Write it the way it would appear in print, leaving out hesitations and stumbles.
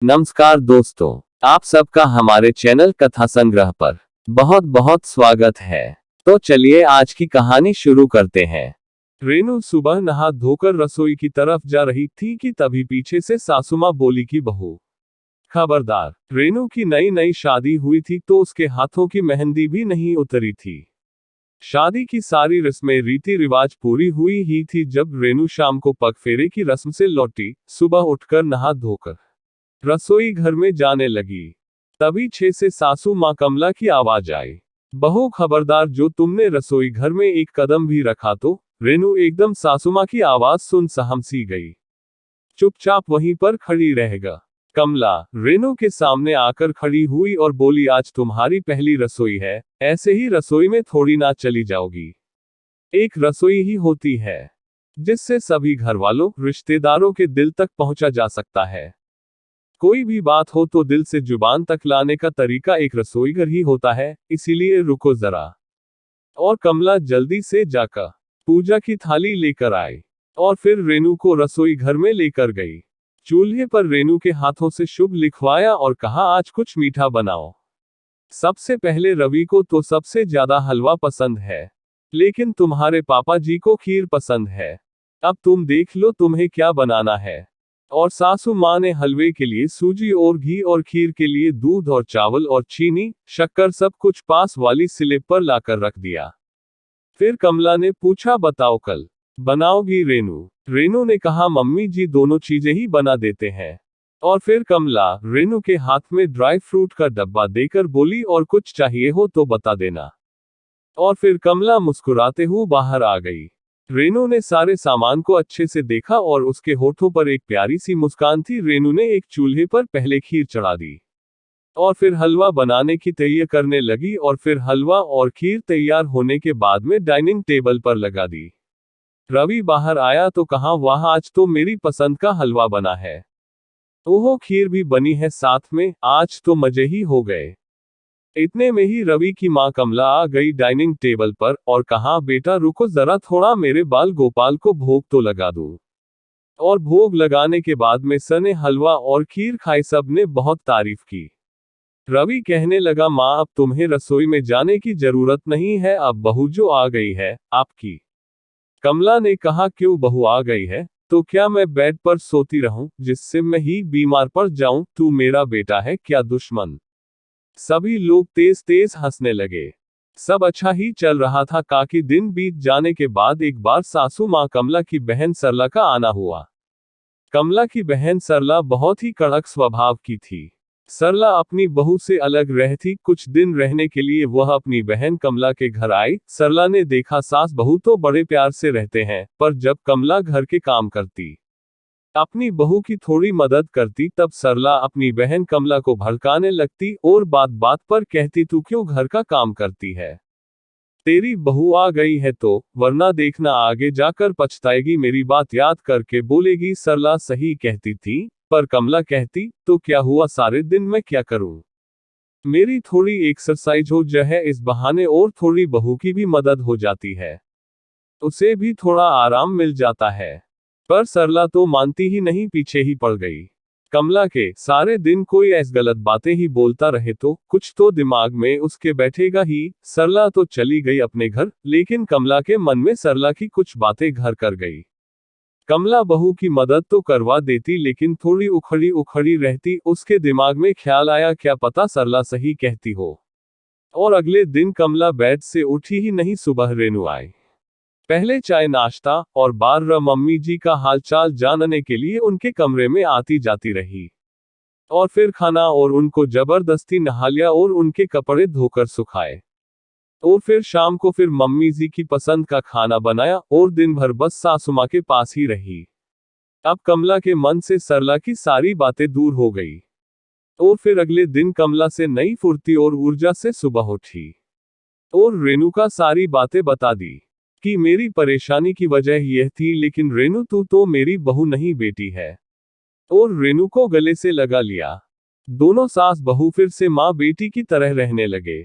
नमस्कार दोस्तों, आप सबका हमारे चैनल कथा संग्रह पर बहुत बहुत स्वागत है। तो चलिए आज की कहानी शुरू करते हैं। रेनू सुबह नहा धोकर रसोई की तरफ जा रही थी कि तभी पीछे से सासुमाँ बोली कि बहू खबरदार। रेनू की नई नई शादी हुई थी तो उसके हाथों की मेहंदी भी नहीं उतरी थी। शादी की सारी रस्में रीति रिवाज पूरी हुई ही थी जब रेनू शाम को पगफेरे की रस्म से लौटी। सुबह उठकर नहा धोकर रसोई घर में जाने लगी, तभी 6 से सासू माँ कमला की आवाज आई, बहू खबरदार, जो तुमने रसोई घर में एक कदम भी रखा तो। रेनू एकदम सासू माँ की आवाज सुन सहम सी गई, चुपचाप वहीं पर खड़ी रहेगा। कमला रेनू के सामने आकर खड़ी हुई और बोली, आज तुम्हारी पहली रसोई है, ऐसे ही रसोई में थोड़ी ना चली जाओगी। एक रसोई ही होती है जिससे सभी घर वालों रिश्तेदारों के दिल तक पहुंचा जा सकता है। कोई भी बात हो तो दिल से जुबान तक लाने का तरीका एक रसोईघर ही होता है, इसीलिए रुको जरा। और कमला जल्दी से जाकर पूजा की थाली लेकर आई और फिर रेनू को रसोई घर में लेकर गई। चूल्हे पर रेनू के हाथों से शुभ लिखवाया और कहा, आज कुछ मीठा बनाओ। सबसे पहले रवि को तो सबसे ज्यादा हलवा पसंद है, लेकिन तुम्हारे पापा जी को खीर पसंद है। अब तुम देख लो तुम्हें क्या बनाना है। और सासू माँ ने हलवे के लिए सूजी और घी और खीर के लिए दूध और चावल और चीनी शक्कर सब कुछ पास वाली स्लेब पर लाकर रख दिया। फिर कमला ने पूछा, बताओ कल बनाओगी रेनू? रेनू ने कहा, मम्मी जी दोनों चीजें ही बना देते हैं। और फिर कमला रेनू के हाथ में ड्राई फ्रूट का डब्बा देकर बोली, और कुछ चाहिए हो तो बता देना। और फिर कमला मुस्कुराते हुए बाहर आ गई। रेनू ने सारे सामान को अच्छे से देखा और उसके होठों पर एक प्यारी सी मुस्कान थी। रेनू ने एक चूल्हे पर पहले खीर चढ़ा दी और फिर हलवा बनाने की तैयारी करने लगी और फिर हलवा और खीर तैयार होने के बाद में डाइनिंग टेबल पर लगा दी। रवि बाहर आया तो कहा, वाह, आज तो मेरी पसंद का हलवा बना है। ओहो, खीर भी बनी है साथ में, आज तो मजे ही हो गए। इतने में ही रवि की माँ कमला आ गई डाइनिंग टेबल पर और कहा, बेटा रुको जरा, थोड़ा मेरे बाल गोपाल को भोग तो लगा दूं। और भोग लगाने के बाद में सने हलवा और खीर खाई। सब ने बहुत तारीफ की। रवि कहने लगा, माँ अब तुम्हें रसोई में जाने की जरूरत नहीं है, अब बहू जो आ गई है आपकी। कमला ने कहा, क्यों बहू आ गई है तो क्या मैं बेड पर सोती रहूं जिससे मैं ही बीमार पड़ जाऊं? तू मेरा बेटा है क्या दुश्मन? सभी लोग तेज तेज हंसने लगे। सब अच्छा ही चल रहा था। काफी दिन बीत जाने के बाद एक बार सासू माँ कमला की बहन सरला का आना हुआ। कमला की बहन सरला बहुत ही कड़क स्वभाव की थी। सरला अपनी बहू से अलग रहती। कुछ दिन रहने के लिए वह अपनी बहन कमला के घर आई। सरला ने देखा सास बहू तो बड़े प्यार से रहते हैं, पर जब कमला घर के काम करती, अपनी बहू की थोड़ी मदद करती, तब सरला अपनी बहन कमला को भड़काने लगती और बात बात पर कहती, तू क्यों घर का काम करती है? तेरी बहू आ गई है तो, वरना देखना आगे जाकर पछताएगी। मेरी बात याद करके बोलेगी। सरला सही कहती थी, पर कमला कहती, तो क्या हुआ, सारे दिन मैं क्या करूं? मेरी थोड़ी एक्सरसाइज हो जाए इस बहाने और थोड़ी बहू की भी मदद हो जाती है, उसे भी थोड़ा आराम मिल जाता है। पर सरला तो मानती ही नहीं, पीछे ही पड़ गई। कमला के सारे दिन कोई ऐसी गलत बातें ही बोलता रहे तो कुछ तो दिमाग में उसके बैठेगा ही। सरला तो चली गई अपने घर, लेकिन कमला के मन में सरला की कुछ बातें घर कर गई। कमला बहू की मदद तो करवा देती, लेकिन थोड़ी उखड़ी उखड़ी रहती। उसके दिमाग में ख्याल आया, क्या पता सरला सही कहती हो। और अगले दिन कमला बेड से उठी ही नहीं। सुबह रेनू आई। पहले चाय नाश्ता और बार मम्मी जी का हालचाल जानने के लिए उनके कमरे में आती जाती रही। और फिर खाना और उनको जबरदस्ती नहा लिया और उनके कपड़े धोकर सुखाए। और फिर शाम को फिर मम्मी जी की पसंद का खाना बनाया और दिन भर बस सासू माँ के पास ही रही। अब कमला के मन से सरला की सारी बातें दूर हो गई। और फिर अगले दिन कमला से नई फुर्ती और ऊर्जा से सुबह उठी और रेनू का सारी बातें बता दी कि मेरी परेशानी की वजह यह थी, लेकिन रेनू तू तो मेरी बहू नहीं बेटी है। और रेनू को गले से लगा लिया। दोनों सास बहू फिर से माँ बेटी की तरह रहने लगे।